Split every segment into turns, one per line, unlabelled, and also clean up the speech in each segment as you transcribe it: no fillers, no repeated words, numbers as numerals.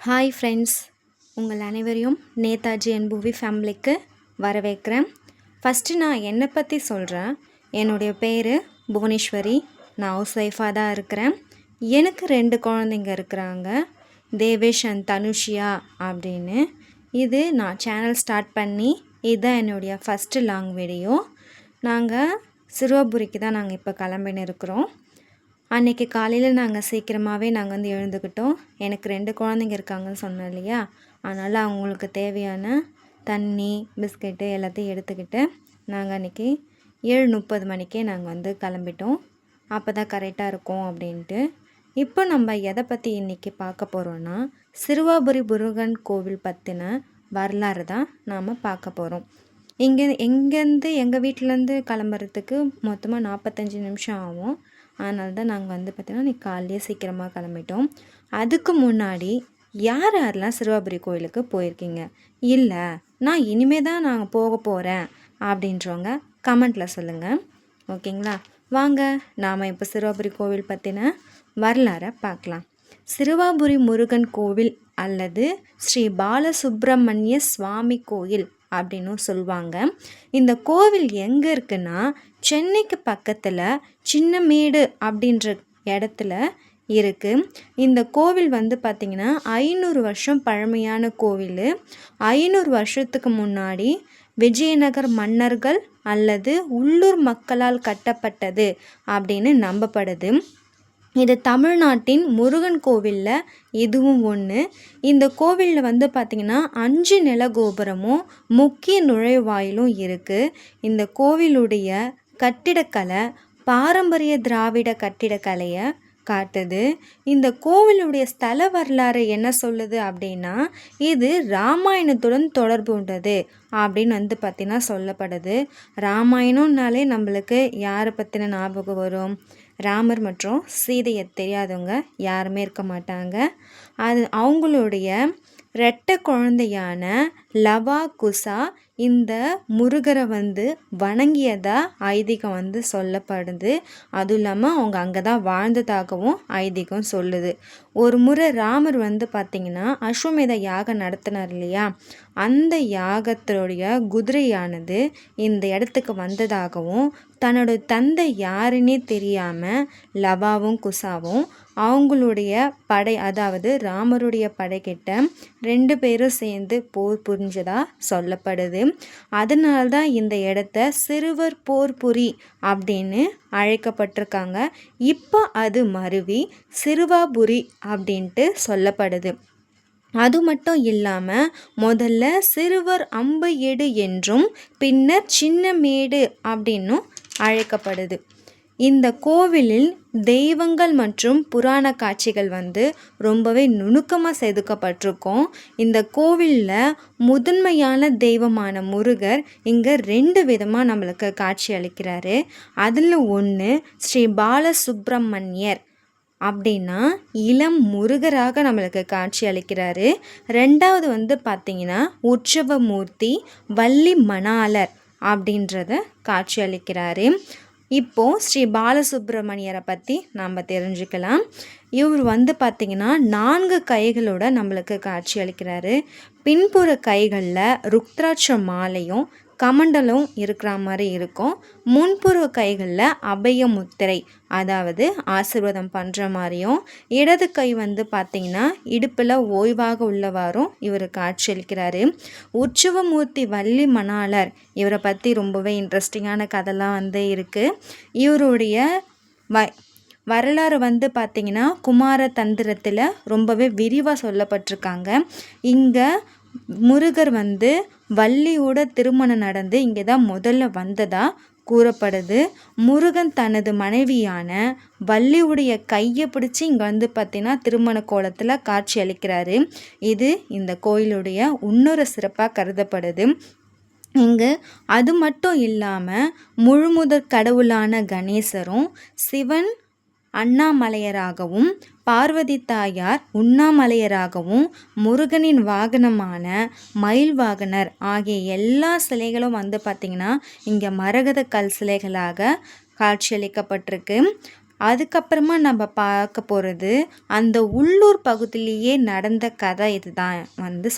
Hi friends, உங்கள் அனைவரையும் Netaji and பூவி ஃபேமிலிக்கு வரவேற்கிறேன். ஃபஸ்ட்டு நான் என்னை பற்றி சொல்கிறேன். என்னுடைய பேர் புவனேஸ்வரி. நான் ஹவுஸ் ஒய்ஃபாக தான் இருக்கிறேன். எனக்கு 2 குழந்தைங்க இருக்கிறாங்க, தேவேஷ் அண்ட் தனுஷியா அப்படின்னு. இது நான் சேனல் ஸ்டார்ட் பண்ணி இதுதான் என்னுடைய ஃபஸ்ட்டு லாங் வீடியோ. நாங்கள் சிறுவாபுரிக்கு தான் நாங்கள் இப்போ கிளம்பின்னு இருக்கிறோம். அன்றைக்கி காலையில் நாங்கள் சீக்கிரமாகவே நாங்கள் வந்து எழுந்துக்கிட்டோம். எனக்கு 2 குழந்தைங்க இருக்காங்கன்னு சொன்னேன் இல்லையா, அதனால் அவங்களுக்கு தேவையான தண்ணி, பிஸ்கெட்டு எல்லாத்தையும் எடுத்துக்கிட்டு நாங்கள் அன்றைக்கி 7:30 மணிக்கே நாங்கள் வந்து கிளம்பிட்டோம். அப்போ தான் கரெக்டாக இருக்கும் அப்படின்ட்டு. இப்போ நம்ம எதை பற்றி இன்றைக்கி பார்க்க போகிறோன்னா, சிறுவாபுரி முருகன் கோவில் பற்றின வரலாறு தான் நாம் பார்க்க போகிறோம். எங்கேருந்து எங்கள் வீட்டிலேருந்து கிளம்புறதுக்கு மொத்தமாக 45 நிமிஷம் ஆகும். அதனால தான் நாங்கள் வந்து பார்த்திங்கன்னா இன்றைக்கி காலையிலே சீக்கிரமாக கிளம்பிட்டோம். அதுக்கு முன்னாடி யார் யாரெல்லாம் சிறுவாபுரி கோயிலுக்கு போயிருக்கீங்க, இல்லை நான் இனிமேல் தான் நாங்கள் போக போகிறேன் அப்படின்றவங்க கமெண்ட்டில் சொல்லுங்கள். ஓகேங்களா? வாங்க நாம் இப்போ சிறுவாபுரி கோவில் பற்றின வரலாறை பார்க்கலாம். சிறுவாபுரி முருகன் கோவில் அல்லது ஸ்ரீ பாலசுப்ரமணிய சுவாமி கோயில் அப்படின்னு சொல்லுவாங்க. இந்த கோவில் எங்கே இருக்குன்னா, சென்னைக்கு பக்கத்தில் சின்னமேடு அப்படின்ற இடத்துல இருக்குது. இந்த கோவில் வந்து பார்த்திங்கன்னா 500 வருஷம் பழமையான கோவில். 500 வருஷத்துக்கு முன்னாடி விஜயநகர் மன்னர்கள் அல்லது உள்ளூர் மக்களால் கட்டப்பட்டது அப்படின்னு நம்பப்படுது. இது தமிழ்நாட்டின் முருகன் கோவிலில் இதுவும் ஒன்று. இந்த கோவிலில் வந்து பார்த்திங்கன்னா 5 நில கோபுரமும் முக்கிய நுழைவாயிலும் இருக்குது. இந்த கோவிலுடைய கட்டிடக்கலை பாரம்பரிய திராவிட கட்டிடக்கலையை காட்டுது. இந்த கோவிலுடைய ஸ்தல வரலாறு என்ன சொல்லுது அப்படின்னா, இது ராமாயணத்துடன் தொடர்பு உண்டது அப்படின்னு வந்து பார்த்திங்கன்னா சொல்லப்படுது. ராமாயணம்னாலே நம்மளுக்கு யாரை பற்றின ஞாபகம் வரும்? ராமர் மற்றும் சீதையை தெரியாதவங்க யாருமே இருக்க மாட்டாங்க. அது அவங்களுடைய ரெட்டை குழந்தையான லவா குசா இந்த முருகரை வந்து வணங்கியதா ஐதீகம் வந்து சொல்லப்படுது. அதுவும் இல்லாமல் அவங்க அங்கே தான் வாழ்ந்ததாகவும் ஐதீகம் சொல்லுது. ஒரு முறை ராமர் வந்து பார்த்திங்கன்னா அஸ்வமேத யாகம் நடத்தினார் இல்லையா, அந்த யாகத்துடைய குதிரையானது இந்த இடத்துக்கு வந்ததாகவும் தன்னோட தந்தை யாருன்னே தெரியாமல் லவாவும் குசாவும் அவங்களுடைய படை, அதாவது ராமருடைய படைக்கிட்ட 2 பேரும் சேர்ந்து போர் புரிஞ்சதா சொல்லப்படுது. அதனால்தான் இந்த இடத்த சிறுவர் போர்புரி அப்படின்னு அழைக்கப்பட்டிருக்காங்க. இப்போ அது மருவி சிறுவாபுரி அப்படின்ட்டு சொல்லப்படுது. அது மட்டும் இல்லாமல் முதல்ல சிறுவர் அம்பு எடு என்றும் பின்னர் சின்னமேடு அப்படின்னும் அழைக்கப்படுது. இந்த கோவிலில் தெய்வங்கள் மற்றும் புராண காட்சிகள் வந்து ரொம்பவே நுணுக்கமாக செதுக்கப்பட்டிருக்கும். இந்த கோவிலில் முதன்மையான தெய்வமான முருகர் இங்கே 2 விதமாக நம்மளுக்கு காட்சி அளிக்கிறாரு. அதில் ஒன்று ஸ்ரீ பாலசுப்ரமணியர் அப்படின்னா இளம் முருகராக நம்மளுக்கு காட்சி அளிக்கிறாரு. 2வது வந்து பார்த்திங்கன்னா உற்சவமூர்த்தி வள்ளி மணாளர் அப்படின்றத காட்சி அளிக்கிறாரு. இப்போது ஸ்ரீ பாலசுப்ரமணியரை பற்றி நம்ம தெரிஞ்சுக்கலாம். இவர் வந்து பார்த்திங்கன்னா 4 கைகளோட நம்மளுக்கு காட்சி அளிக்கிறாரு. பின்புற கைகளில் ருத்ராட்ச மாலையும் கமண்டலும் இருக்கிற மாதிரி இருக்கும். முன்புற கைகளில் அபய முத்திரை, அதாவது ஆசீர்வாதம் பண்ணுற மாதிரியும், இடது கை வந்து பார்த்திங்கன்னா இடுப்பில் ஓய்வாக உள்ளவாறும் இவர் காட்சியளிக்கிறாரு. உற்சவமூர்த்தி வள்ளி மணாளர், இவரை பற்றி ரொம்பவே இன்ட்ரெஸ்டிங்கான கதைலாம் வந்து இருக்குது. இவருடைய வரலாறு வந்து பார்த்திங்கன்னா குமார தந்திரத்தில் ரொம்பவே விரிவாக சொல்லப்பட்டிருக்காங்க. இங்கே முருகர் வந்து வள்ளியோட திருமணம் நடந்து இங்கே தான் முதல்ல வந்ததாக கூறப்படுது. முருகன் தனது மனைவியான வள்ளியுடைய கையை பிடிச்சி இங்கே வந்து பார்த்திங்கன்னா திருமண கோலத்தில் காட்சி அளிக்கிறாரு. இது இந்த கோயிலுடைய இன்னொரு சிறப்பாக கருதப்படுது. இங்கு அது மட்டும் இல்லாமல் முழுமுதற் கடவுளான கணேசரும் சிவன் அண்ணாமலையராகவும் பார்வதி தாயார் உண்ணாமலையராகவும் முருகனின் வாகனமான மயில் வாகனர் ஆகிய எல்லா சிலைகளும் வந்து பார்த்திங்கன்னா இங்கே மரகத கல் சிலைகளாக காட்சியளிக்கப்பட்டிருக்கு. அதுக்கப்புறமா நம்ம பார்க்க போகிறது அந்த உள்ளூர் பகுதியிலேயே நடந்த கதை இதுதான்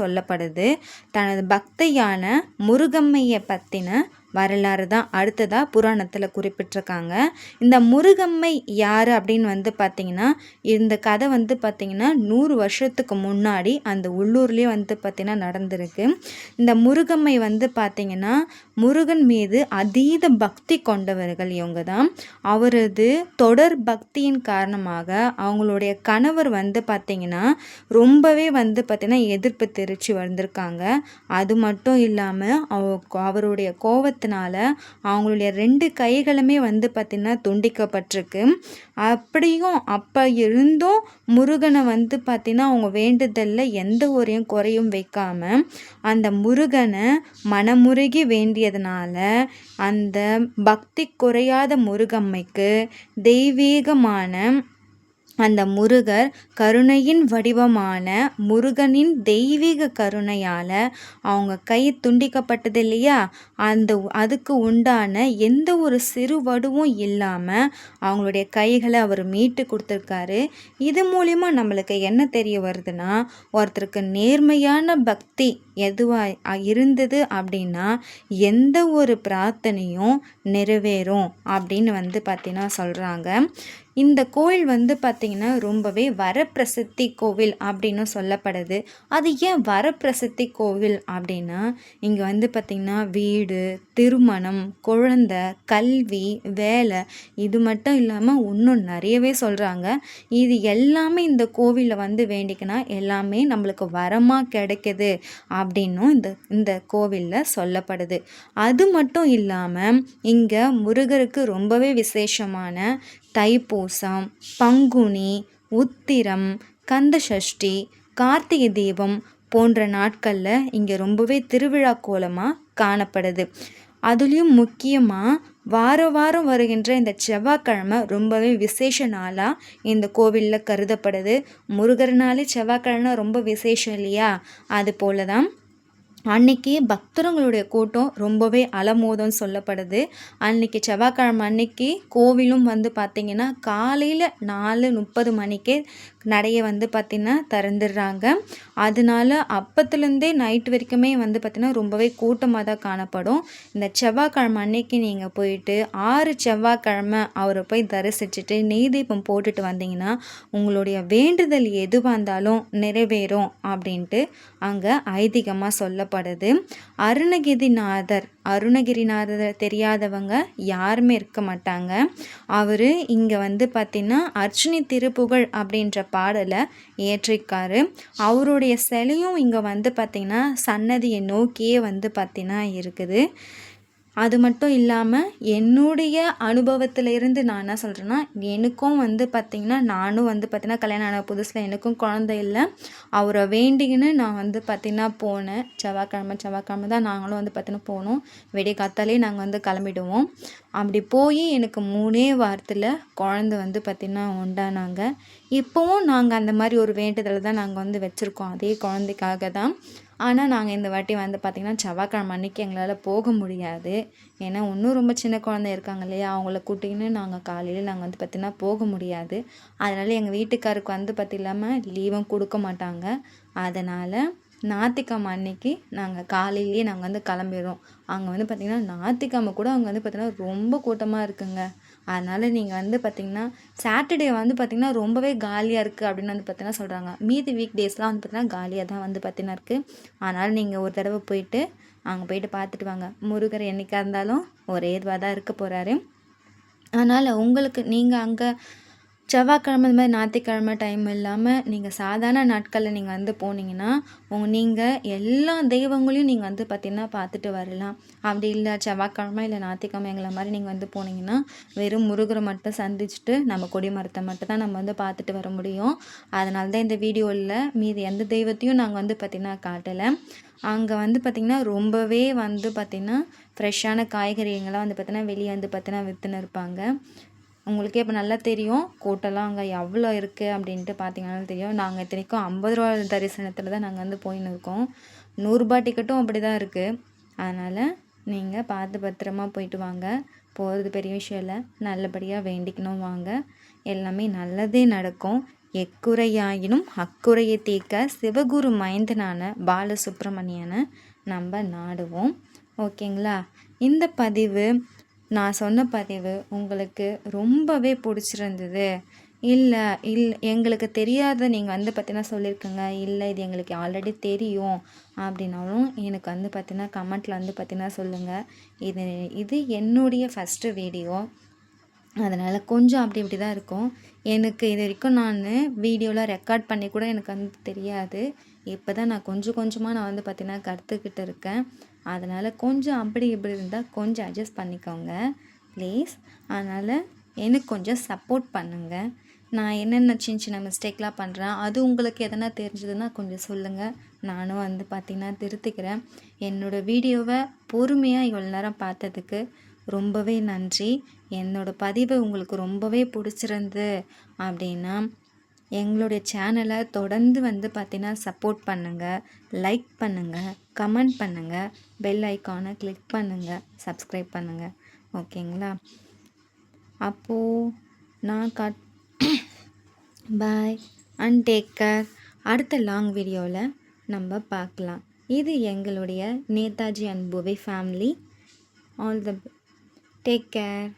சொல்லப்படுது. தனது பக்தையான முருகம்மையை பற்றின வரலாறு தான் அடுத்ததாக புராணத்தில் குறிப்பிட்டிருக்காங்க. இந்த முருகம்மை யார் அப்படின்னு பார்த்திங்கன்னா, இந்த கதை பார்த்திங்கன்னா 100 வருஷத்துக்கு முன்னாடி அந்த உள்ளூர்லேயே பார்த்திங்கன்னா நடந்திருக்கு. இந்த முருகம்மை பார்த்திங்கன்னா முருகன் மீது அதீத பக்தி கொண்டவர்கள் இவங்க தான். அவரது தொடர் பக்தியின் காரணமாக அவங்களுடைய கணவர் பார்த்திங்கன்னா ரொம்பவே பார்த்திங்கன்னா எதிர்ப்பு தெரிவித்து வந்திருக்காங்க. அது மட்டும் இல்லாமல் அவருடைய கோவத்தினால அவங்களுடைய 2 கைகளுமே பார்த்திங்கன்னா துண்டிக்கப்பட்டிருக்கு. அப்படியும் அப்போ இருந்தும் முருகனை பார்த்திங்கன்னா அவங்க வேண்டுதலில் எந்த ஒரு குறையும் வைக்காம அந்த முருகனை மனமுருகி வேண்டியதுனால அந்த பக்தி குறையாத முருகம்மைக்கு தெய்வீகமான அந்த முருகர் கருணையின் வடிவமான முருகனின் தெய்வீக கருணையால் அவங்க கை துண்டிக்கப்பட்டது இல்லையா, அதுக்கு உண்டான எந்த ஒரு சிறு வடுவும் இல்லாமல் அவங்களுடைய கைகளை அவர் மீட்டு கொடுத்துருக்காரு. இது மூலிமா நம்மளுக்கு என்ன தெரிய வருதுன்னா, ஒருத்தருக்கு நேர்மையான பக்தி எதுவாக இருந்தது அப்படின்னா எந்த ஒரு பிரார்த்தனையும் நிறைவேறும் அப்படின்னு பார்த்தீங்கன்னா சொல்கிறாங்க. இந்த கோயில் பார்த்திங்கன்னா ரொம்பவே வரப்பிரசித்தி கோவில் அப்படின்னு சொல்லப்படுது. அது ஏன் வரப்பிரசித்தி கோவில் அப்படின்னா, இங்கே பார்த்திங்கன்னா வீடு, திருமணம், குழந்தை, கல்வி, வேலை இது மட்டும் இல்லாமல் இன்னும் நிறையவே சொல்கிறாங்க. இது எல்லாமே இந்த கோவிலில் வேண்டிக்கினா எல்லாமே நம்மளுக்கு வரமாக கிடைக்குது அப்படின்னும் இந்த கோவிலில் சொல்லப்படுது. அது மட்டும் இல்லாமல் இங்கே முருகருக்கு ரொம்பவே விசேஷமான தைப்பூசம், பங்குனி, உத்திரம், கந்தசஷ்டி, கார்த்திகை தீபம் போன்ற நாட்களில் இங்கே ரொம்பவே திருவிழா கோலமாக காணப்படுது. அதுலேயும் முக்கியமாக வாரம் வருகின்ற இந்த செவ்வாய்க்கிழமை ரொம்பவே விசேஷ நாளாக இந்த கோவிலில் கருதப்படுது. முருகர்னாலே செவ்வாய்க்கிழமை ரொம்ப விசேஷம் இல்லையா, அது போல தான் அன்னைக்கு பக்தர்களுடைய கூட்டம் ரொம்பவே அலமோதம் சொல்லப்படுது. அன்னைக்கு செவ்வாய்க்கிழமை அன்னைக்கு கோவிலும் பார்த்திங்கன்னா காலையில் 4:30 மணிக்கே நடைய பார்த்திங்கன்னா திறந்துடுறாங்க. அதனால அப்பத்துலேருந்தே நைட் வரைக்குமே பார்த்திங்கன்னா ரொம்பவே கூட்டமாக தான் காணப்படும். இந்த செவ்வாய்க்கிழமை அன்னைக்கு நீங்கள் போயிட்டு 6 செவ்வாய்க்கிழமை அவரை போய் தரிசிச்சுட்டு நெய் தீபம் போட்டுட்டு வந்தீங்கன்னா உங்களுடைய வேண்டுதல் எதுவாக இருந்தாலும் நிறைவேறும் அப்படின்ட்டு அங்கே ஐதீகமாக சொல்லப்படுது. அருணகிரிநாதர் தெரியாதவங்க யாருமே இருக்க மாட்டாங்க. அவர் இங்கே பார்த்திங்கன்னா அர்ச்சனை திருப்புகழ் அப்படின்ற பாடலை இயற்றிருக்காரு. அவருடைய சிலையும் இங்கே பார்த்திங்கன்னா சன்னதியை நோக்கியே பார்த்திங்கன்னா இருக்குது. அது மட்டும் இல்லாமல் என்னுடைய அனுபவத்திலேருந்து நான் என்ன சொல்கிறேன்னா, எனக்கும் பார்த்திங்கன்னா நானும் பார்த்திங்கன்னா கல்யாணம் ஆன புதுசில் எனக்கும் குழந்தை இல்லை. அவரை வேண்டிக்கின்னு நான் பார்த்திங்கன்னா போனேன். செவ்வாய்க்கிழமை தான் நாங்களும் பார்த்திங்கன்னா போனோம். விடிய காத்தாலே நாங்கள் கிளம்பிடுவோம். அப்படி போய் எனக்கு 3 வாரத்தில் குழந்தை பார்த்திங்கன்னா உண்டானாங்க. இப்போவும் நாங்கள் அந்த மாதிரி ஒரு வேண்டுதல் தான் நாங்கள் வச்சுருக்கோம், அதே குழந்தைக்காக தான். ஆனால் நாங்கள் இந்த வாட்டி பார்த்திங்கன்னா செவ்வாய்க்கிழமை அன்றைக்கி எங்களால் போக முடியாது. ஏன்னா இன்னும் ரொம்ப சின்ன குழந்தை இருக்காங்க இல்லையா, அவங்கள கூட்டிக்கின்னு நாங்கள் காலையில் நாங்கள் பார்த்திங்கன்னா போக முடியாது. அதனால் எங்கள் வீட்டுக்காருக்கு பார்த்தில்லாமல் லீவும் கொடுக்க மாட்டாங்க. அதனால் ஞாயிற்றுக்கிழமை அன்னைக்கு நாங்கள் காலையிலேயே நாங்கள் கிளம்பிடுறோம். அங்கே பார்த்திங்கன்னா ஞாயிற்றுக்கிழமை கூட அங்கே பார்த்திங்கன்னா ரொம்ப கூட்டமாக இருக்குங்க. அதனால் நீங்கள் பார்த்திங்கன்னா சாட்டர்டே பார்த்திங்கன்னா ரொம்பவே காலியாக இருக்குது அப்படின்னு பார்த்திங்கன்னா சொல்கிறாங்க. மீதி வீக் டேஸ்லாம் பார்த்திங்கன்னா காலியாக தான் பார்த்திங்கன்னா இருக்குது. அதனால் நீங்கள் ஒரு தடவை போயிட்டு அங்கே போயிட்டு பார்த்துட்டு வாங்க. முருகர் என்றைக்காக இருந்தாலும் ஒரே இதுவாக தான் இருக்க போகிறாரு. அதனால் உங்களுக்கு நீங்கள் அங்கே செவ்வாய்க்கிழமை இந்த மாதிரி ஞாயிற்றுக்கிழமை டைம் இல்லாமல் நீங்கள் சாதாரண நாட்களில் நீங்கள் போனீங்கன்னா நீங்கள் எல்லா தெய்வங்களையும் நீங்கள் பார்த்திங்கன்னா பார்த்துட்டு வரலாம். அப்படி இல்லை செவ்வாய்க்கிழமை இல்லை ஞாயிற்றுக்கிழமை எங்களை மாதிரி நீங்கள் போனீங்கன்னா வெறும் முருகரை மட்டும் சந்திச்சுட்டு நம்ம கொடி மரத்தை மட்டும் தான் நம்ம பார்த்துட்டு வர முடியும். அதனால தான் இந்த வீடியோவில் மீதி எந்த தெய்வத்தையும் நாங்கள் பார்த்திங்கன்னா காட்டலை. அங்கே பார்த்திங்கன்னா ரொம்பவே பார்த்திங்கன்னா ஃப்ரெஷ்ஷான காய்கறிங்கெல்லாம் பார்த்திங்கன்னா வெளியே பார்த்திங்கன்னா விற்றுன்னு இருப்பாங்க. உங்களுக்கே இப்போ நல்லா தெரியும் கூட்டம்லாம் அங்கே எவ்வளோ இருக்குது அப்படின்ட்டு பார்த்தீங்கன்னா தெரியும். நாங்கள் இத்தனைக்கும் 50 ரூபா தரிசனத்தில் தான் நாங்கள் போயின்னு இருக்கோம். 100 ரூபா டிக்கெட்டும் அப்படி தான் இருக்குது. அதனால் நீங்கள் பார்த்து பத்திரமா போயிட்டு வாங்க. போகிறது பெரிய விஷயம் இல்லை, நல்லபடியாக வேண்டிக்கணும் வாங்க. எல்லாமே நல்லதே நடக்கும். எக்குறையாயினும் அக்குறையை தீர்க்க சிவகுரு மைந்தனான பாலசுப்ரமணியனை நம்ம நாடுவோம். ஓகேங்களா? இந்த பதிவு, நான் சொன்ன பதிவு உங்களுக்கு ரொம்பவே பிடிச்சிருந்தது, இல்லை எங்களுக்கு தெரியாத நீங்கள் வந்து பார்த்தீங்கன்னா சொல்லியிருக்கங்க, இல்லை இது எங்களுக்கு ஆல்ரெடி தெரியும் அப்படின்னாலும் எனக்கு வந்து பார்த்தீங்கன்னா கமெண்ட்டில் வந்து பார்த்தீங்கன்னா சொல்லுங்கள். இது என்னுடைய ஃபஸ்ட்டு வீடியோ, அதனால் கொஞ்சம் அப்படி இப்படி தான் இருக்கும். எனக்கு இது வரைக்கும் நான் வீடியோவில் ரெக்கார்ட் பண்ணி கூட எனக்கு வந்து தெரியாது. இப்போ தான் நான் கொஞ்சம் கொஞ்சமாக நான் வந்து பார்த்தீங்கன்னா கற்றுக்கிட்டு இருக்கேன். அதனால் கொஞ்சம் அப்படி இப்படி இருந்தால் கொஞ்சம் அட்ஜஸ்ட் பண்ணிக்கோங்க ப்ளீஸ். அதனால் எனக்கு கொஞ்சம் சப்போர்ட் பண்ணுங்கள். நான் என்னென்ன சின்ன சின்ன மிஸ்டேக்லாம் பண்ணுறேன், அது உங்களுக்கு எதனா தெரிஞ்சதுன்னா கொஞ்சம் சொல்லுங்கள். நானும் வந்து பார்த்திங்கன்னா திருத்திக்கிறேன். என்னோடய வீடியோவை பொறுமையாக இவ்வளோ நேரம் பார்த்ததுக்கு ரொம்பவே நன்றி. என்னோடய பதிவு உங்களுக்கு ரொம்பவே பிடிச்சிருந்து அப்படின்னா எங்களுடைய சேனலை தொடர்ந்து வந்து பார்த்திங்கன்னா சப்போர்ட் பண்ணுங்கள், லைக் பண்ணுங்கள், கமெண்ட் பண்ணுங்கள், பெல் ஐக்கானை கிளிக் பண்ணுங்கள், சப்ஸ்கிரைப் பண்ணுங்கள். ஓகேங்களா? அப்போது நான் பாய் அண்ட் டேக் கேர். அடுத்த லாங் வீடியோவில் நம்ம பார்க்கலாம். இது எங்களுடைய நேதாஜி அண்ட் புவி family. All the take care.